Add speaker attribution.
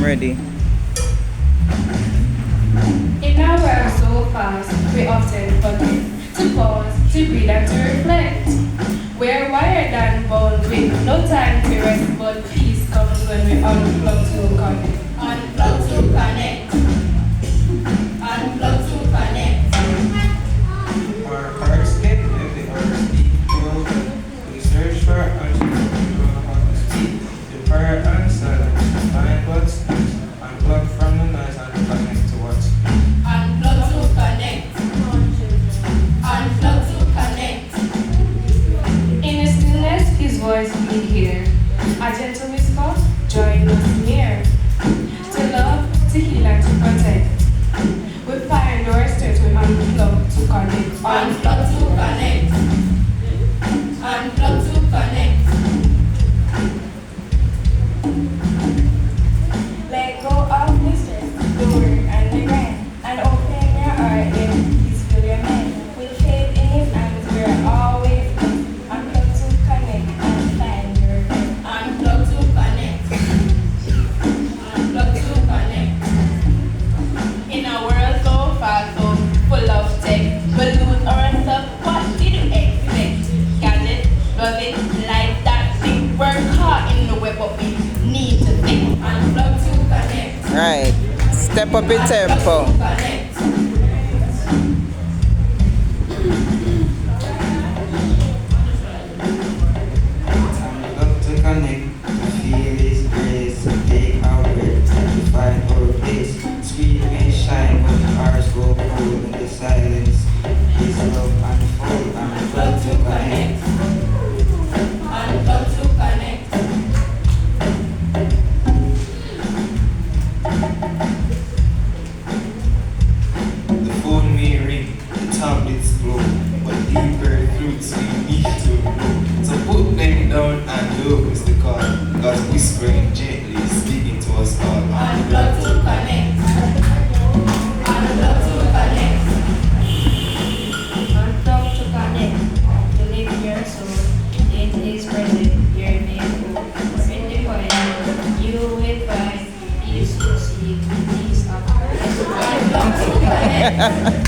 Speaker 1: ready.
Speaker 2: In our world so fast, we often forget to pause, to breathe, and to reflect. We're wired and bound with no time to rest, but peace comes when we unplug to connect.
Speaker 3: Unplug to connect. Unplug to connect.
Speaker 4: Our hearts get heavy, our speak broke. We search for answers, we don't know how to speak. The prayer and silence, find what's next. Unplug from the noise and connect to what's
Speaker 3: Unplug to connect. Unplug to connect.
Speaker 2: In the stillness, his voice we hear. A gentle whisper, join us near. To love, to heal, and to protect. We find our strength, we unplug to connect.
Speaker 3: Unplug to connect. Unplug to connect.
Speaker 5: Let go of the stress, the work and the grind, and open your heart and peace fill your mind. With faith in his hands, we're always blessed. Unplug to connect and find your rest.
Speaker 3: Unplug to connect. Unplug to connect.
Speaker 6: In a world so fast, so full of tech, we lose ourselves. What did you expect? Can it? Does it? Like that thing? We're caught in the web, but we need to think.
Speaker 3: Unplug to connect.
Speaker 1: Right. Step up in tempo.
Speaker 3: Unplug to connect.
Speaker 4: Unplug to connect, to feel his grace, to take our breath, to find our place. Sweet may shine when ours go cold in the silence. His love unfold, unplug to connect.
Speaker 3: Unplug to connect.
Speaker 4: The phone may ring, the tablets glow, but deeper truths we need to know. So put them down and love is the call, God's whispering gently, speaking to us all.
Speaker 3: Unplug to connect. Unplug to connect.
Speaker 5: Unplug to connect, to live your soul. In his presence, your name will. In the quiet, you will find peace to seek, peace of Christ.
Speaker 3: Unplug to connect.